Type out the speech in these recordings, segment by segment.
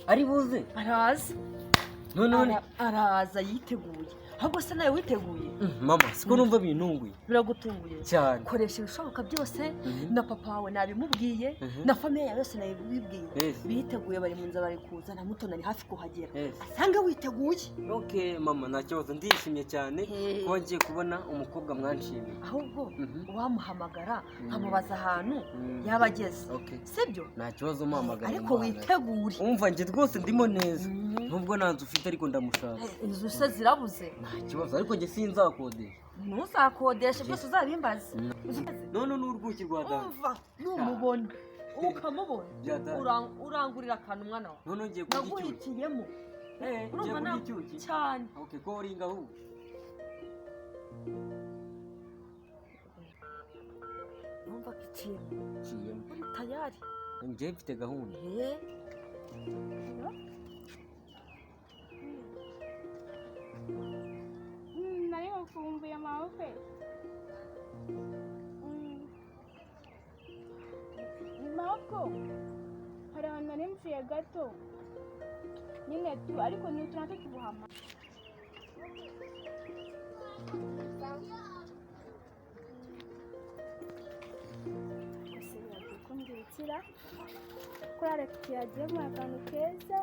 ari buze araza none araza yiteguye ahubwo se nawe witeguye mama siko numva bintunguye biragutunguye cyane koresha ibishoboka byose na papa wawe nabimubwiye na famiye yawe yose nabibwiye biteguye bari mu nzira bari kuza na muto nari hafi kuhagera asanga witeguye okay mama nta kibazo ndishimye cyane kuba ngiye kubona umukobwa mwanshimiye ahubwo wamuhamagara nkamubaza ahantu yaba ageze sibyo nta kibazo muhamagara ariko witegure umva njye rwose ndimo neza nubwo ntanzu ufite ariko ndamushaka inzu se zirabuze nta kibazo ariko njye sinzakodesha ntuzakodeshe byose uzabimbaze none n'urwuki rwa dada umva numubona ukamubona urangurira akantu umwana wawe none ngiye kurya icyuki naguhitiyemo ngiye kurya icyuki cyane ko uringa ahubwo numva ko iciyemo uri tayari njye mfite gahunda nari wakumbuye amaboko maboko hari ahantu nari mvuye gato nyine ariko ni utuntu tuguhama kumbwira kurare tuyagiyemo akantu keza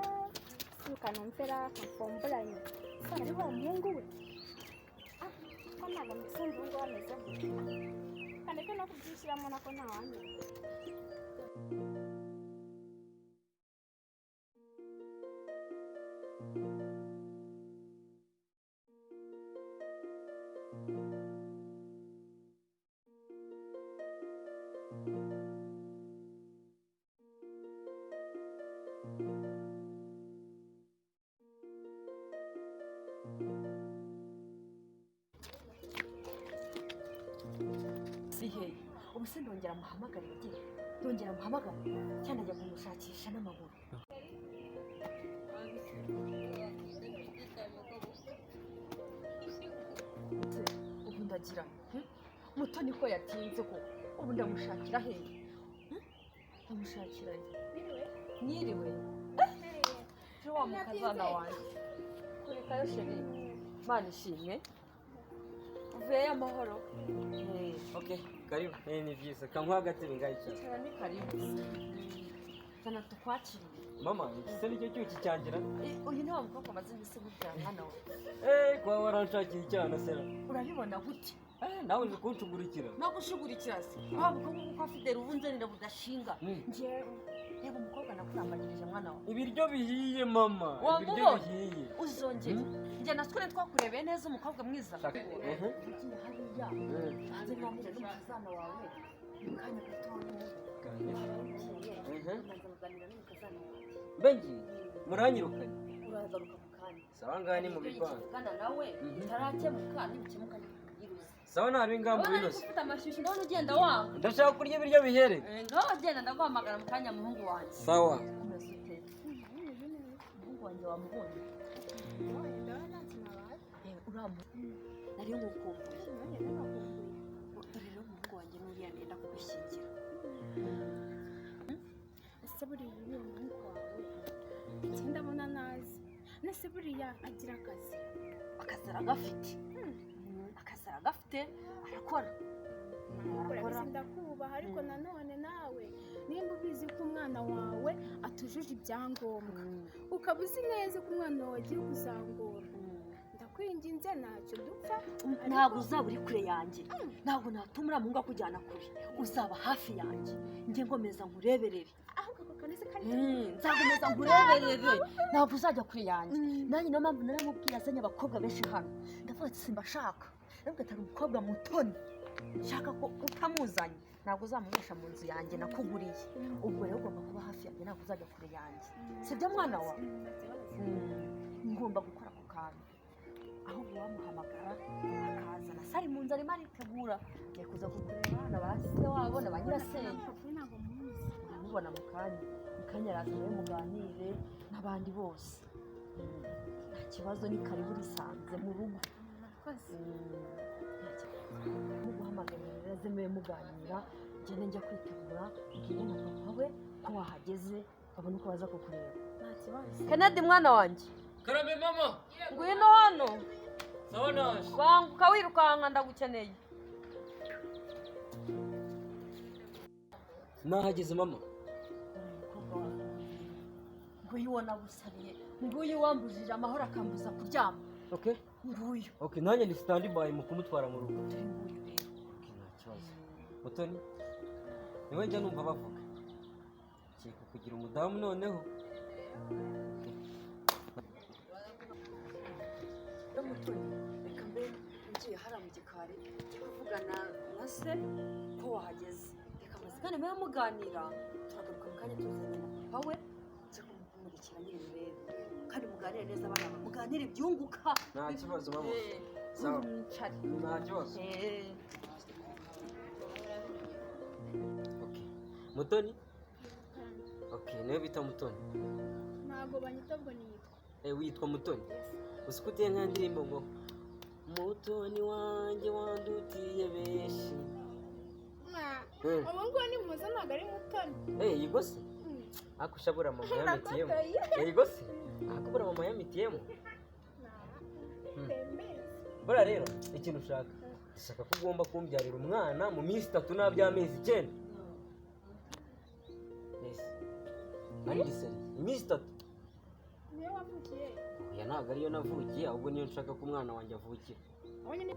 ukanumvira akamfomboranye ari wa muhungu we ko ntabwo musunzu ngo ameze gutya kandi ko no kubyishyiramo nako ntawamenya ubu se ndongera muhamagara igihe ndongera muhamagara cyane ajya kumushakisha n'amaguru ubu ndagira muto niko yatinze ko ubu ndamushakira hehe ndamushakira niriwe ejo wa mukazana wanjye kurekayo sheri mana ishimwe uvuyeyo amahoro karibu ni byiza kamuha agatebe ngayicara cyane ni karibu zana tukwakiriye mama ese nicyo cyuki cyangira uyu ni wa mukobwa amaze iminsi burya hano we kuba waranshakiye icyana sera urabibona gute nawe uje kunshugurikira nagushugurikira se wa mukobwa kuko afite rubunzanira budashinga njyewe reba umukobwa nakurambagirije mwana wawe ibiryo bihiye mama ibiryo bihiye uzongere njye natwe twakurebeye neza umukobwa mwiza ugiye hariya hanze mwamure n'umukazana wawe mu kanya bengi muranyirukanye uragaruka mu kanya sawa ngaha ni mu bivanga kana nawe tarakemuka nibikemuka sawa nta bingambo binoze ufite amashyushyu ndabona ugenda wanga ndashaka kurya ibiryo bihere ngaho genda ndaguhamagara mu kanya muhungu wanjye sawa muhungu wanjye wamubonye nari ngukumbuye dore rero umuhungu wanjye n'uriya nenda kugushyingira ese buriya uriya muhungu wawe iki ndabona nazi nese buriya agira akazi aragafite aragafite arakora ndakubaha ariko nanone nawe nimba ubizi ko umwana wawe atujuje ibyangombwa ukaba uzi neza ko umwana wawe agiye kuzangura ndakwinginze ntacyo dupfa ntabwo uzaba uri kure yanjye ntabwo natuma uriya muhungu akujyana kure uzaba hafi yanjye njye ngomeza nkureberere nzakomeza nkureberere ntabwo uzajya kure yanjye nanjye niyo mpamvu naramubwiye azanye abakobwa benshi hano ndavuga ati simbashaka ndavuga ati ari umukobwa mutoni nshaka ko utamuzanye ntabwo uzamuhesha mu nzu yanjye nakuguriye ubwo rero ugomba kuba hafi yanjye ntabwo uzajya kure yanjye sibyo mwana wawe ngomba gukora ako kantu ahubwo wamuhamagara akazana sari mu nzu arimo aritegura agiye kuza kukureba na ba se wabo na ba nyirasenge uramubona mu kanya araza nawe muganire n'abandi bose nta kibazo ni karibu risanze mu rugo muguhamagarira rero aze mube muganira ngende njya kwitegura mbwire na papa we ko wahageze babone uko baza kukureba. nta kibazo. Kennedy mwana wanjye, Karame mama. ngwino hano. Sawa naje. Banguka wirukanka ndagukeneye. Nahageze mama. Nguyu wo nagusabiye, nguyu wambujije amahoro akambuza kuryama. Okay. Nguyu. Okay, nanjye ni stand by mu kumutwara mu rugo. Turi nguyu rero. Okay, nta kibazo. Mutoni. Niwe njya numva bavuga. Kiko kugira umudamu noneho. Mutoni, reka mbe ngiye hariya mu gikari kuvugana na se ko wahageze. Reka mazigane mbe muganira, turagaruka mu kanya tuzanye na papa we nje kumurikira nyine rero. Kandi muganire neza abana, muganire ibyunguka. Nta kibazo mama. Sawa. Nta kibazo. Okay. Mutoni? Okay, niwe bita Mutoni. ntabwo banyita ubwo niyitwa. Witwa Mutoni. Uzi ko uteye nk'indirimbo ngo Mutoni wanjye wandutiye benshi. ubu ngubu ni muza ntabwo ari Mutoni. Yego se? Akushabura mama yamitiyemo. Yego se? Akubura mama yamitiyemo. Bora rero ikintu ushaka. Ndashaka ko ugomba kumbyarira umwana mu minsi 3 n'aby'amezi 9. Yes. Ari giseri. Iminsi 3. niyo wavukiye. Ya ntabwo ariyo navukiye ahubwo niyo nshaka ko umwana wanjye avukira. abonye ni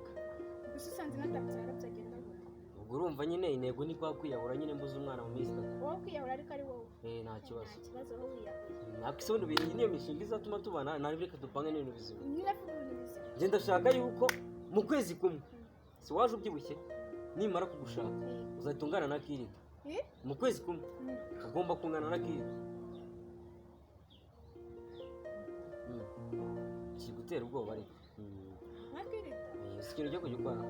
gusa usanze natabyara byagenda gute? Ubwo urumva nyine intego ni kwa kwiyahura nyine mbuze umwana mu minsi 3. wowe kwiyahura ariko ari wowe. Nta kibazo. nta kibazo wowe wiyahuye. Nakisone biri niyo mishinga izatuma tubana naribireka dupange n'ibintu bizima. nyine kubuza. Nje ndashaka yuko mu kwezi kumwe si waje ubyibushye nimara kugushaka uzahita ungana na Kirida. Mu kwezi kumwe ugomba kungana na Kirida. Kigutera ubwoba ariko. nka Kirida. Ikintu cyo kugikora.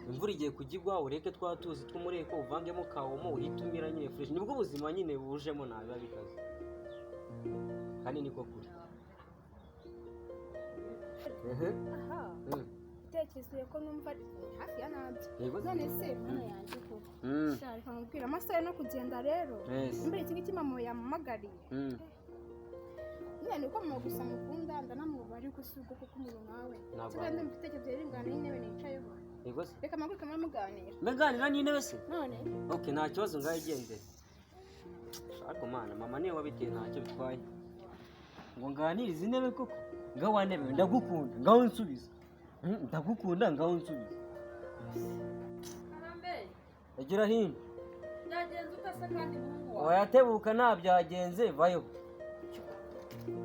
Imvura igiye kugigwa ureke twatuzi tw'umureko uvangemo kawomo uhitumira nyine fresh. Nibwo ubuzima nyine bujemo nabiba bikaze. Kandi niko kuri. aha utekereza ko numva hafi ya nabyo. none se mwana yanjye ko shaka nkubwira amasaha no kugenda rero mbere iki ngiki mama yamamagariye. nyine ko mama gusa mukunda ndanamubari gusuko kuko umuntu nawe kandi mbitekerezo y'ingana y'intebe nicayeho. Yego se? reka maguke muganira. Muganira n'intebe se? none okay, nta kibazo ngayigendere. Shaka mana mama niwe wabiteye ntacyo bitwaye. Ngo nganirize intebe koko. Ngaho ntebe ndagukunda ngaho nsubiza. Ndagukunda ngaho nsubiza. Karambe. Agira hino. Byagenze ukasa kandi muhungu wawe. Oyatebuka nabyagenze vayo.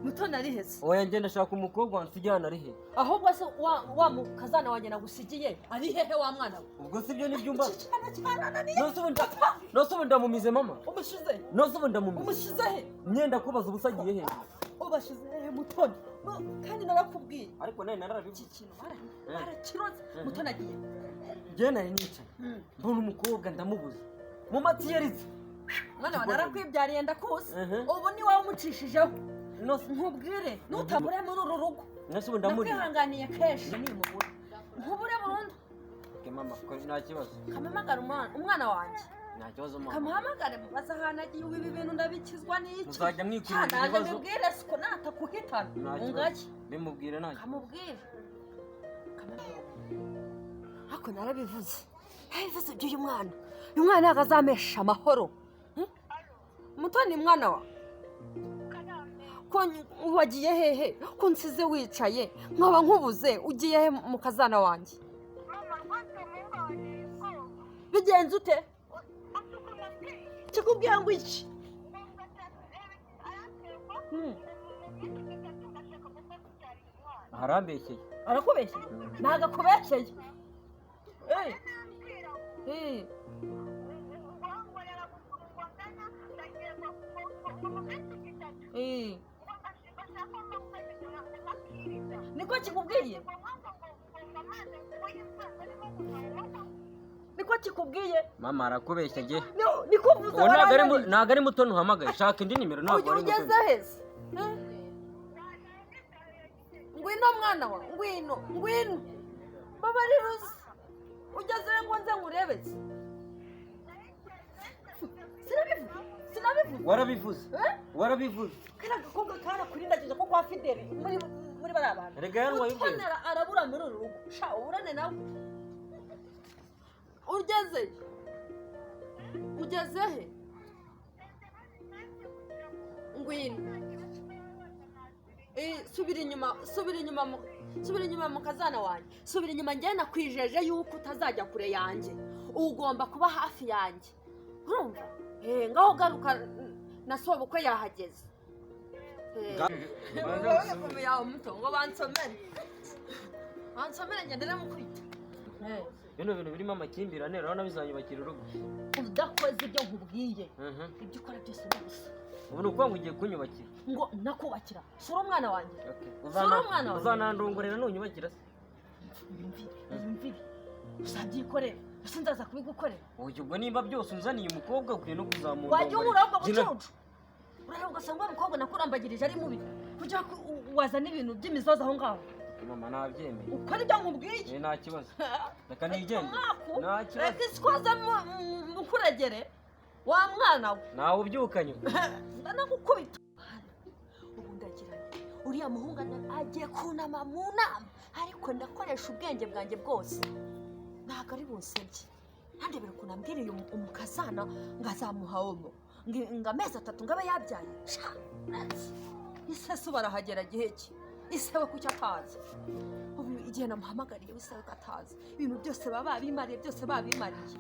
Mutoni ari hese. Oya ngenda ndashaka umukobwa wansijyana ari he. Ahubwo se wa mukazana wanjye nagusigiye ari hehe wa mwana we? Ubwo sibyo nibyumba. Cyana. Nosubu ndamumize mama. Umushize. Nosubu ndamumize. Umushize he? Myenda kubaza ubusagiye he. Ubashize he Mutoni? Kandi narakubwiye. Ariko naye nararabivuze. Ikintu barakiroze. Mutoni agiye. Je nari nica. Mbona umukobwa ndamubuza. Mu matiyerize. Mwana wa narakwibyariye ndakuzi. Ubu ni wawe umucishijeho. Nkubwire nutabure muri uru rugo. Nosubu ndamuri. Nakwihanganiye kenshi ni mubura. Nkubure burundu. Okay mama, ko nta kibazo. Kamamagara umwana wanjye. Nta kibazo mama. Kamuhamagare mubaza ahantu agiye ibi bintu ndabikizwa n'iki. Muzajya mwikurira ibibazo. Mbibwire siko natakuhitana. Ungaki. Bimubwire nta. Kamubwire. Hako narabivuze. Bivuze by'uyu mwana. Uyu mwana yakazamesha amahoro. Mutoni mwana wa. Ko wagiye hehe? Ko nsize wicaye. Nkaba nkubuze ugiye he mu kazana wanjye? Bigenze ute? Kikubwiye ngo iki? Arambeshyeye. Arakubeshyeye? Ntago akubeshyeye. Niko kikubwiye? Niko kikubwiye? Mama arakubeshya je. Nikuvuze Ntabwo ari Mutoni uhamagaye. Shaka indi nimero ntabwo ari Mutoni. Ugeze hese? Ngwino mwana wa, ngwino. Babariruzi. Ugeze ngo nze ngurebetse. sinabivuze warabivuze warabivuze kariya gakobwa karakurindagije ko kwa Fidele muri bariya bantu Erega yanwa y'ubwenge. Mutoni arabura muri uru rugo sha uburane nawe ugeze he ngwino subira inyuma mu kazana wanjye subira inyuma njye nakwijeje yuko utazajya kure yanjye ugomba kuba hafi yanjye urumva ngaho garuka na sobukwe yahageze yawe muto ngo bansomere ngende namukubita bino bintu birimo amakimbirane urabona bizanyubakira urugo udakoze ibyo nkubwiye ibyo ukora byose n'ubusa ubu ni ukuvuga ngo ugiye kunyubakira ngo nakubakira sura umwana wanjye uzanandongorera nunyubakira se yumvire uzabyikorera ese ndaza kubigukorera ubwo nimba byose unzaniye umukobwa ukwiye no kuzamura wajya uhura ahubwo bucucu urareba ugasanga uwo mukobwa nakurambagirije ari mubi kugira ngo wazane ibintu by'imizozi aho ngaho mama nabyemeye ukora ibyo nkubwiye nta kibazo reka nigende nta kibazo reka isikoza mukuregere wa mwana we nawe ubyukanye ndanagukubita ubu ndagiranye uriya muhungu agiye kunama mu nama ariko ndakoresha ubwenge bwanjye bwose ntabwo ari bunsebye ntandebere ukuntu ambwiriye umukazana ngo azamuhawomo ngo amezi 3 ngo abe yabyaye ise se barahagera gihe ki ise we kucyo atazi ubu igihe namuhamagariye ise we ko atazi ibintu byose baba babimariye byose babimariye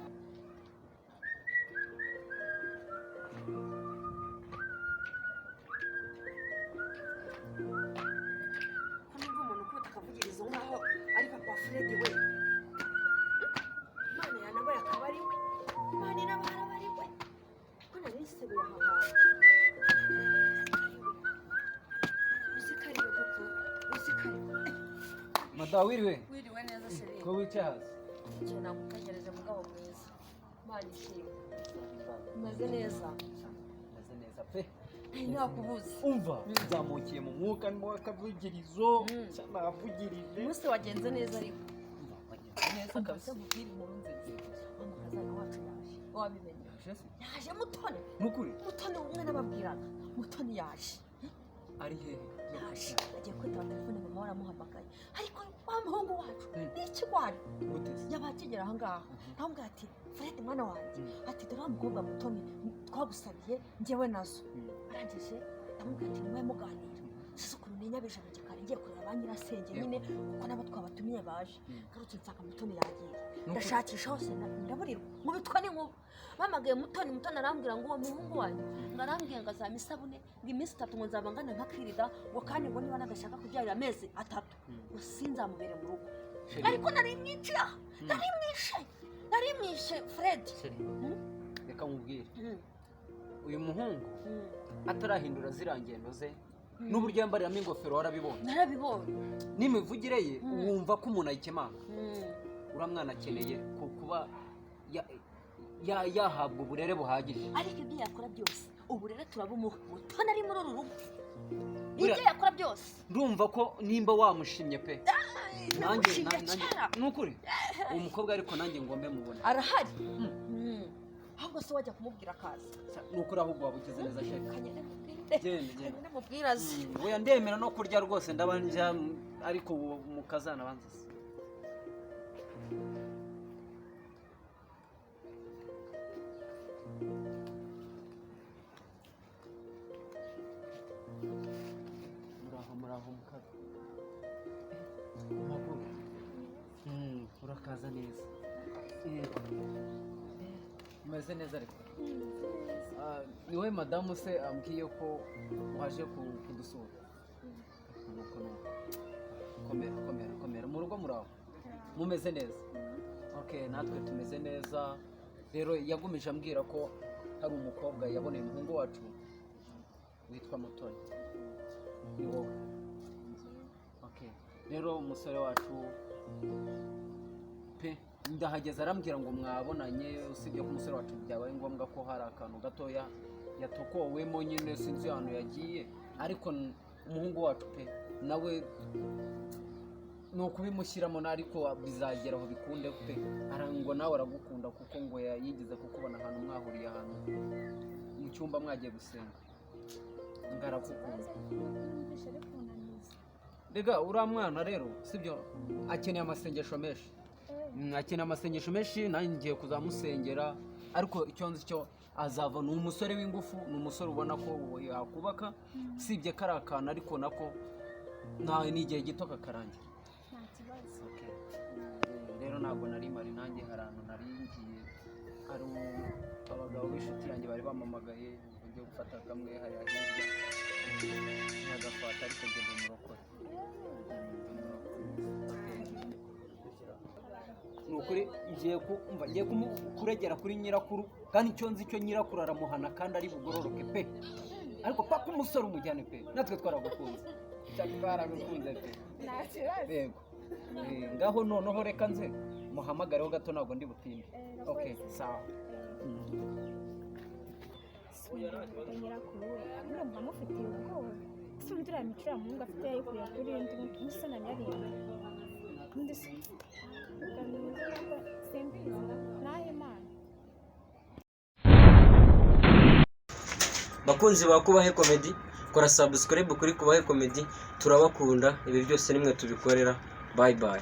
Madamu wiriwe neza Serena ko wicaye hasi icyo nagutegereje mugabo mwiza Imana ishimwe umeze neza pe nakubuze umva nzamukiye mu mwuka ndimo akavugirizo navugirije umunsi wagenze neza ariko neza kabisa mubwire inkuru nziza umukazana wacu yaje wabimenye yaje Mutoni nukuri Mutoni umwe nababwiraga Mutoni yaje ari he yaje agiye kwitaba telefone mama waramuhamagaye ariko wa muhungu wacu ni ikigwari yabakigera aha ngaha ndamubwira ati Fred mwana wanjye ati dore wa mukobwa Mutoni twagusabiye njyewe nazo arangije ndamubwira ati niwe muganira sisi ukuntu ninyabije mu gikari ngiye kureba ba nyirasenge nyine kuko nabo twabatumiye baje garutse nsanga Mutoni yagiye ndashakisha hose ndaburirwa nkubitwa n'inkuba bamagaye Mutoni arambwira ngo uwo muhungu wanyu ngo arambwira ngo azama isabune ngo iminsi 3 ngo nzaba ngana nkakirida ngo kandi ngo niba nadashaka kubyarira amezi 3 ngo sinzamubere mu rugo ariko nari mwishe Fred reka nkubwire uyu muhungu atarahindura zirangendo ze n'uburyo yambariramo ingofero warabibonye narabibonye n'imivugire ye wumva ko umuntu ayikemanga uriya mwana akeneye kuba yahabwa uburere buhagije ariko ibyo yakora byose uburere turabumuha Mutoni ari muri uru rugo ibyo yakora byose ndumva ko nimba wamushimye pe nanjye nukuri uwo mukobwa ariko nanjye ngombe mubona arahari ahubwo se wajya kumubwira akazi nukuri ahubwo wabugize neza shefu genda mubwiraze oya ndemera no kurya rwose ndabanja ariko mukazana banzize muraho mukaza makuru urakaza neza umeze neza ariko niwe madamu se ambwiye ko waje kudusura komera mu rugo muraho mumeze neza okay natwe tumeze neza rero yagumije ambwira ko hari umukobwa yaboneye umuhungu wacu witwa Mutoni ni wowe okay rero umusore wacu pe ndahageze arambwira ngo mwabonanye usibye ko umusore wacu byabaye ngombwa ko hari akantu gatoya yatokowemo nyine sinzi ahantu yagiye ariko umuhungu wacu pe nawe ni ukubimushyiramo ariko bizageraho bikunde pe ngo nawe aragukunda kuko ngo yigeze kukubona ahantu mwahuriye ahantu cyumba mwagiye gusenga ngaragukunda numvise ari kunaniza mbega uriya mwana rero sibyo akeneye amasengesho menshi akeneye amasengesho menshi nanjye ngiye kuzamusengera ariko icyo nzi cyo azava ni umusore w'ingufu ni umusore ubona ko yakubaka sibye kari akantu ariko nako ni igihe gito kakarangira nta kibazo rero ntabwo nari mari nanjye hari ahantu nari ngiye hari abagabo b'inshuti yanjye bari bamamagaye ugiye gufata kamwe hariya hirya ntagafata ariko ngenda umurokore ni ukuri ngiye kuregera kuri nyirakuru kandi icyo nzi cyo nyirakuru aramuhana kandi ari bugororoke pe ariko papa umusore umujyane pe natwe twaragukunze cyane twaragukunze pe nta kibazo yego ngaho noneho reka nze muhamagareho gato ntabwo ndi butinde okay sawa nyirakuru we urumva mufitiye ubwoba ese undi uriya micura muhungu afite yayikuye kuri undi musa na nyarindwi undi se simbizi nahe imana bakunzi ba Kubahe Comedy, kora subscribe kuri Kubahe Comedy, turabakunda, ibi byose nimwe tubikorera. Bye bye.